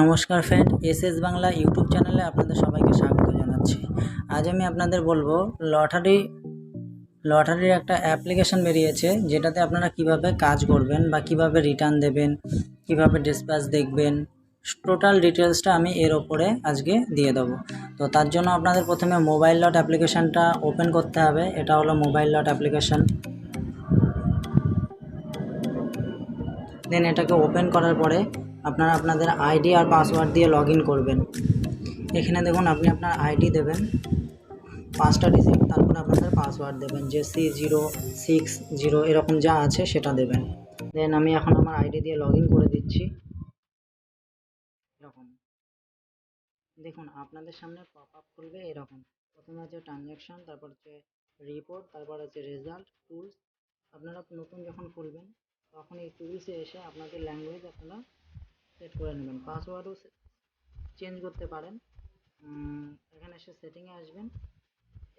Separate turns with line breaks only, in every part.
নমস্কার friend, SS Bangla YouTube চ্যানেলে আপনাদের সবাইকে স্বাগত জানাচ্ছি। আজ আমি আপনাদের বলবো লটারির একটা অ্যাপ্লিকেশন বেরিয়েছে, যেটাতে আপনারা কিভাবে কাজ করবেন বা কিভাবে রিটার্ন দেবেন, কিভাবে ডিসপ্যাচ দেখবেন, টোটাল ডিটেলসটা আমি এর ওপরে আজকে দিয়ে দেবো। তো তার জন্য আপনাদের প্রথমে মোবাইল লট অ্যাপ্লিকেশানটা ওপেন করতে হবে। এটা হলো মোবাইল লট অ্যাপ্লিকেশান। দেন এটাকে ওপেন করার পরে আপনারা আপনাদের আইডি আর পাসওয়ার্ড দিয়ে লগ ইন করবেন। এখানে দেখুন, আপনি আপনার আইডি দেবেন 5টা ডিজিট, তারপরে আপনাদের পাসওয়ার্ড দেবেন, যে C060 এরকম যা আছে সেটা দেবেন। দেন আমি এখন আমার আইডি দিয়ে লগ ইন করে দিচ্ছি। এরকম দেখুন আপনাদের সামনে পপ আপ করবে এরকম। প্রথমে আছে ট্রানজ্যাকশন, তারপর হচ্ছে রিপোর্ট, তারপর আছে রেজাল্ট, টুলস। আপনারা নতুন যখন খুলবেন তখন এই টুলসে এসে আপনাদের ল্যাঙ্গুয়েজ আপনারা সেট করে নেবেন। পাসওয়ার্ডও চেঞ্জ করতে পারেন। এখানে এসে সেটিংয়ে আসবেন,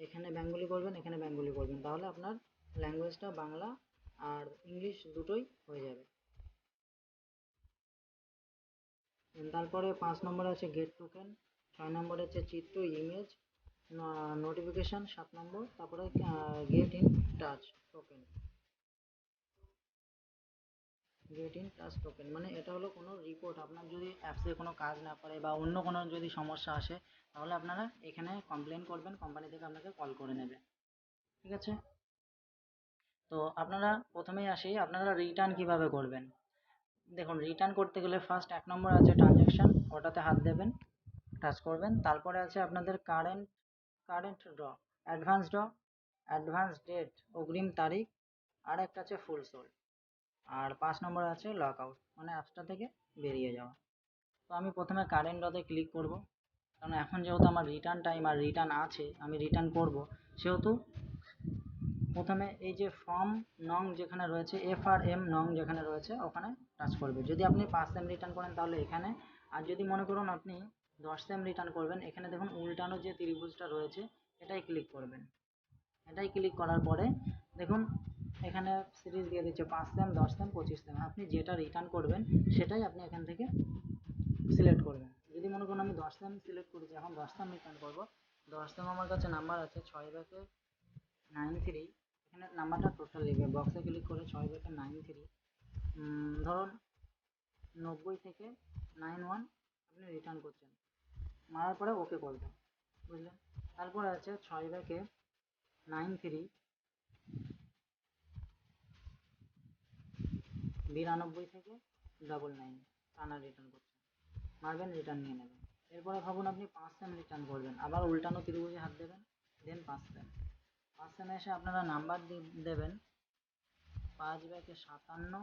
এখানে বেঙ্গলি করবেন, এখানে বেঙ্গলি করবেন, তাহলে আপনার ল্যাঙ্গুয়েজটা বাংলা আর ইংলিশ দুটোই হয়ে যাবে। তারপরে 5 নম্বরে আছে গেট টোকেন, 6 নম্বরে আছে চিত্র ইমেজ নোটিফিকেশান, 7 নম্বর, তারপরে get in touch token. Get in touch token মানে এটা হলো কোনো রিপোর্ট, আপনার যদি অ্যাপসে কোনো কাজ না করে বা অন্য কোনো যদি সমস্যা আসে, তাহলে আপনারা এখানে কমপ্লেন করবেন, কোম্পানি থেকে আপনাকে কল করে নেবে। ঠিক আছে, তো আপনারা প্রথমেই আসি আপনারা রিটার্ন কিভাবে করবেন। দেখুন, রিটার্ন করতে গেলে ফার্স্ট 1 নম্বর আছে ট্রানজ্যাকশন, ওটাতে হাত দেবেন, টাচ করবেন। তারপরে আছে আপনাদের কারেন্ট ড্র, অ্যাডভান্স ডেট অগ্রিম তারিখ, আর একটা আছে ফুল সোল, আর 5 নম্বরে আছে লক আউট মানে অ্যাপসটা থেকে বেরিয়ে যাওয়া। তো আমি প্রথমে কারেন্ট ড্রতে ক্লিক করব, কারণ এখন যেহেতু আমার রিটার্ন টাইম আর রিটার্ন আছে, আমি রিটার্ন করব, সেহেতু প্রথমে এই যে ফর্ম নং যেখানে রয়েছে, FRM নং যেখানে রয়েছে ওখানে টাচ করবে। যদি আপনি 5 সেম রিটার্ন করেন তাহলে এখানে, আর যদি মনে করুন আপনি 10 সেম রিটার্ন করবেন, এখানে দেখুন উল্টানো যে ত্রিভুজটা রয়েছে এটাই ক্লিক করবেন। এটাই ক্লিক করার পরে দেখুন এখানে সিরিজ দিয়ে দিচ্ছে 5 সেম, 10 সেম, 25 সেম। আপনি যেটা রিটার্ন করবেন সেটাই আপনি এখান থেকে সিলেক্ট করবেন। যদি মনে করুন আমি 10 সেম সিলেক্ট করেছি, এখন 10 সেম রিটার্ন করব, 10 সেম আমার কাছে নাম্বার আছে 6/93, এখানে নাম্বারটা টোটাল লিখবে, বক্সে ক্লিক করে 6/93 ধরুন 90 থেকে 91 আপনি রিটার্ন করছেন, মারার পরে ওকে করবেন, বুঝলেন। তারপরে আছে 6/93 92 থেকে 99 টানা রিটার্ন করছেন, মারবেন, রিটার্ন নিয়ে নেবেন। এরপরে ভাবুন আপনি 5 সেম রিটার্ন করবেন, আবার উল্টানো ত্রিভুজে হাত দেবেন, দেন 5 সেমে এসে আপনারা নাম্বার দেবেন 5/57,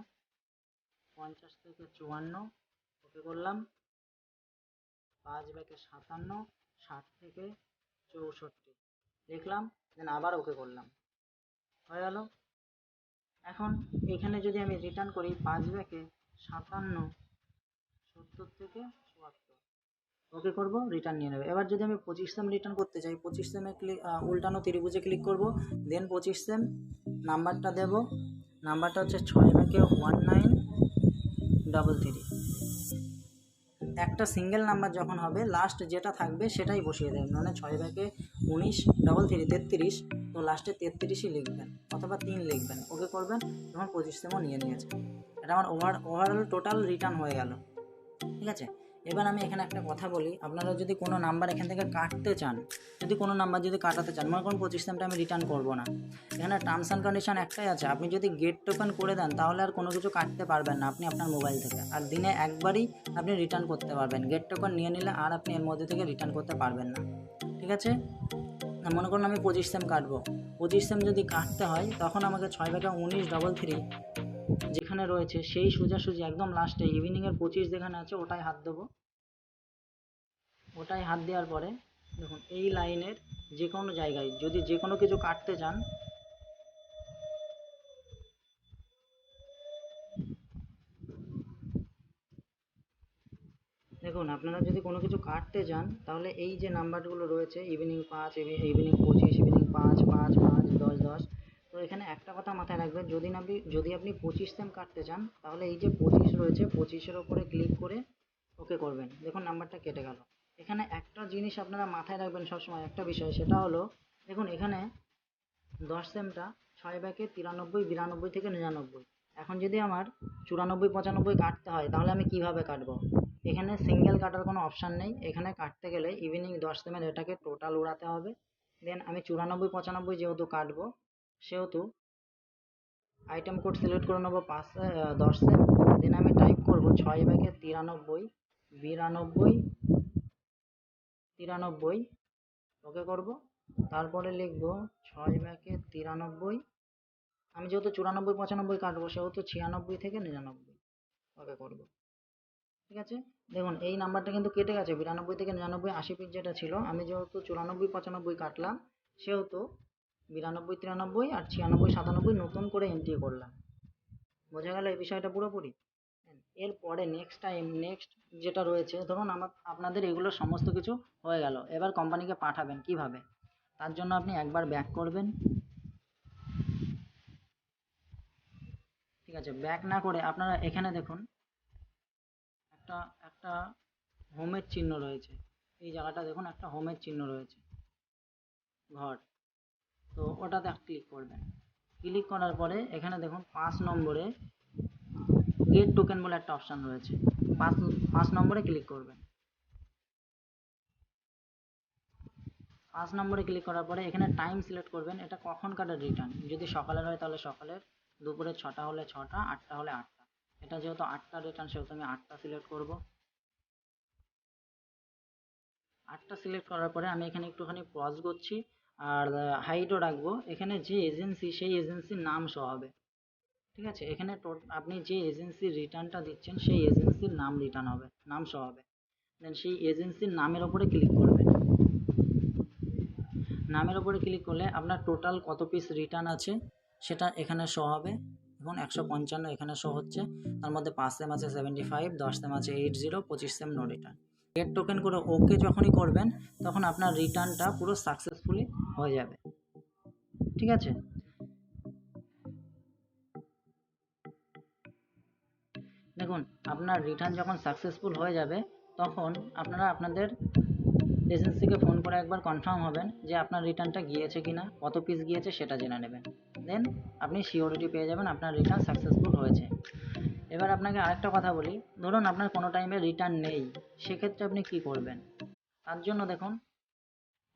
50 থেকে 54, ওকে করলাম। 5/57, 60 থেকে 64 লিখলাম, দেন আবার ওকে করলাম, হয়ে গেল। এখন এখানে যদি আমি রিটার্ন করি 5/57, 70 থেকে 74, ওকে করব, রিটার্ন নিয়ে নেবে। এবার যদি আমি 25 সেম রিটার্ন করতে চাই, 25 সেমে উল্টানো ত্রিভুজে ক্লিক করব, দেন 25 সেম নাম্বারটা দেব, নাম্বারটা হচ্ছে 6/1933। একটা সিঙ্গেল নাম্বার যখন হবে লাস্ট যেটা থাকবে সেটাই বসিয়ে দেবেন, মানে 6/1933, তো লাস্টে 33ই লিখবেন অথবা 3 লিখবেন, ওকে করবেন, তখন 25 সেমও নিয়ে নিয়েছে। এটা আমার ওভারঅল টোটাল রিটার্ন হয়ে গেল। ঠিক আছে, এবার আমি এখানে একটা কথা বলি, আপনারা যদি কোনো নাম্বার এখান থেকে কাটতে চান, যদি কোনো নাম্বার যদি কাটাতে চান, মনে করুন 25 সেমটা আমি রিটার্ন করবো না, এখানে টার্মস অ্যান্ড কন্ডিশন একটাই আছে, আপনি যদি গেট টোকেন করে দেন তাহলে আর কোনো কিছু কাটতে পারবেন না আপনি আপনার মোবাইল থেকে, আর দিনে একবারই আপনি রিটার্ন করতে পারবেন। গেট টোকেন নিয়ে নিলে আর আপনি এর মধ্যে থেকে রিটার্ন করতে পারবেন না। ঠিক আছে, মনে করুন আমি 25 সেম কাটবো, 25 সেম যদি কাটতে হয় তখন আমাকে 6/1933 যেখানে রয়েছে সেই সোজাসুজি একদম লাস্টে ইভিনিংয়ের 25 যেখানে আছে ওটাই হাত দেবো। ওটাই হাত দেওয়ার পরে দেখুন এই লাইনের যে কোনো জায়গায় যদি যে কোনো কিছু কাটতে চান, দেখুন আপনারা যদি কোনো কিছু কাটতে চান তাহলে এই যে নাম্বারগুলো রয়েছে ইভিনিং 5, ইভিনিং 25, ইভিনিং 5, 5, 5, 10, 10, তো এখানে একটা কথা মাথায় রাখবেন, যদি আপনি 25 সেম কাটতে চান তাহলে এই যে 25 রয়েছে 25-এর ওপরে ক্লিক করে ওকে করবেন। দেখুন নাম্বারটা কেটে গেল। এখানে একটা জিনিস আপনারা মাথায় রাখবেন সবসময়, একটা বিষয়, সেটা হলো দেখুন এখানে 10 সেমটা 6 ব্যাকে 93, 92 থেকে 99। এখন যদি আমার 94, 95 কাটতে হয় তাহলে আমি কিভাবে কাটবো? এখানে সিঙ্গেল কাটার কোনো অপশান নেই। এখানে কাটতে গেলে ইভিনিং 10 সেমের এটাকে টোটাল উড়াতে হবে। দেন আমি 94, 95 যেহেতু কাটবো সেহেতু আইটেম কোড সিলেক্ট করে নেবো 10 সেম। দেন আমি টাইপ করব 6 ব্যাকে 93, 92, 93, ওকে করব। তারপরে লিখব 6 ব্যাকে 93, আমি যেহেতু 94, 95 কাটবো সেহেতু 96 থেকে 99, ওকে করব। ঠিক আছে, দেখুন এই নাম্বারটা কিন্তু কেটে গেছে। 92 থেকে 99, 80 পিস যেটা ছিল, আমি যেহেতু 94, 95 কাটলাম সেহেতু 92, 93 আর 96, 97 নতুন করে এন্ট্রি করলাম। বোঝা গেল এই বিষয়টা পুরোপুরি? এরপরে নেক্সট যেটা রয়েছে, ধরুন আপনাদের এগুলো সমস্ত কিছু হয়ে গেল, এবার কোম্পানিকে পাঠাবেন কিভাবে? তার জন্য আপনি একবার ব্যাক করবেন। ঠিক আছে, ব্যাক না করে আপনারা এখানে দেখুন একটা একটা হোমের চিহ্ন রয়েছে। এই জায়গাটা দেখুন একটা হোমের চিহ্ন রয়েছে, ঘর। তো ওটাতে ক্লিক করবেন। ক্লিক করার পরে এখানে দেখুন 5 নম্বরে গেট টোকেন বলে একটা অপশান রয়েছে। 5 নম্বরে ক্লিক করবেন। 5 নম্বরে ক্লিক করার পরে এখানে টাইম সিলেক্ট করবেন, এটা কখনকার রিটার্ন। যদি সকালের হয় তাহলে সকালের, দুপুরে 6টা হলে 6টা, 8টা হলে 8টা। এটা যেহেতু 8টা রিটার্ন সেহেতু আমি 8টা সিলেক্ট করব। 8টা সিলেক্ট করার পরে আমি এখানে একটুখানি পজ করছি আর হাইটও রাখবো। এখানে যে এজেন্সি সেই এজেন্সির নাম শো হবে। ঠিক আছে, এখানে আপনি যে এজেন্সির রিটার্নটা দিচ্ছেন সেই এজেন্সির নাম শো হবে। দেন সেই এজেন্সির নামের ওপরে ক্লিক করবেন। নামের ওপরে ক্লিক করলে আপনার টোটাল কত পিস রিটার্ন আছে সেটা এখানে শো হবে। এখন 155 এখানে শো হচ্ছে, তার মধ্যে 5 সেম আছে 75, 10 সেম আছে 80, 25 same no return. Get token করে ওকে যখনই করবেন তখন আপনার রিটার্নটা পুরো সাকসেসফুলি হয়ে যাবে। ঠিক আছে, দেখুন আপনার রিটার্ন যখন সাকসেসফুল হয়ে যাবে তখন আপনারা আপনাদের এজেন্সিকে ফোন করে একবার কনফার্ম হবেন যে আপনার রিটার্নটা গিয়েছে কিনা, কত পিস গিয়েছে সেটা জেনে নেবেন। দেন আপনি সিওরিটি পেয়ে যাবেন আপনার রিটার্ন সাকসেসফুল হয়েছে। এবার আপনাকে আরেকটা কথা বলি, ধরুন আপনার কোনো টাইমে রিটার্ন নেই, সেক্ষেত্রে আপনি কি করবেন? তার জন্য দেখুন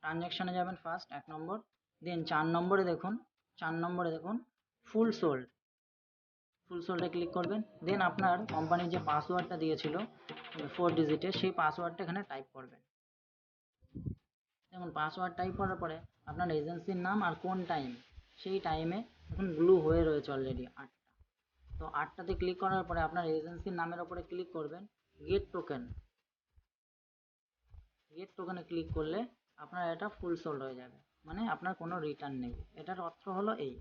ট্রানজ্যাকশানে যাবেন ফার্স্ট 1 নম্বর, দেন 4 নম্বরে দেখুন ফুল সোল্ডে ক্লিক করবেন। দেন আপনার কোম্পানির যে পাসওয়ার্ডটা দিয়েছিল 4 ডিজিটের, সেই পাসওয়ার্ডটা এখানে টাইপ করবেন। দেখুন পাসওয়ার্ড টাইপ করার পরে আপনার এজেন্সির নাম আর কোন টাইম, সেই টাইমে এখন ব্লু হয়ে রয়েছে অলরেডি 8টা। তো 8টাতে ক্লিক করার পরে আপনার এজেন্সির নামের ওপরে ক্লিক করবেন। গেট টোকেনে ক্লিক করলে আপনার এটা ফুল সোল্ড হয়ে যাবে, মানে আপনার কোনো রিটার্ন নেই। এটার অর্থ হলো এই।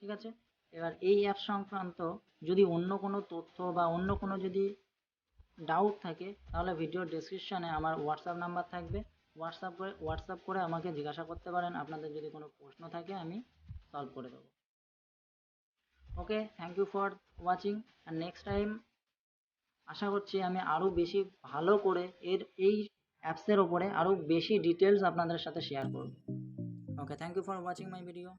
ঠিক আছে, এবার এই অ্যাপ সংক্রান্ত যদি অন্য কোনো তথ্য বা অন্য কোনো যদি ডাউট থাকে তাহলে ভিডিও ডেসক্রিপশানে আমার হোয়াটসঅ্যাপ নাম্বার থাকবে, হোয়াটসঅ্যাপ করে আমাকে জিজ্ঞাসা করতে পারেন। আপনাদের যদি কোনো প্রশ্ন থাকে আমি সলভ করে দেবো। Okay, thank you for watching. আর নেক্সট টাইম আশা করছি আমি আরও বেশি ভালো করে এই অ্যাপসের ওপরে আরও বেশি ডিটেলস আপনাদের সাথে শেয়ার করব। Okay, thank you for watching my video.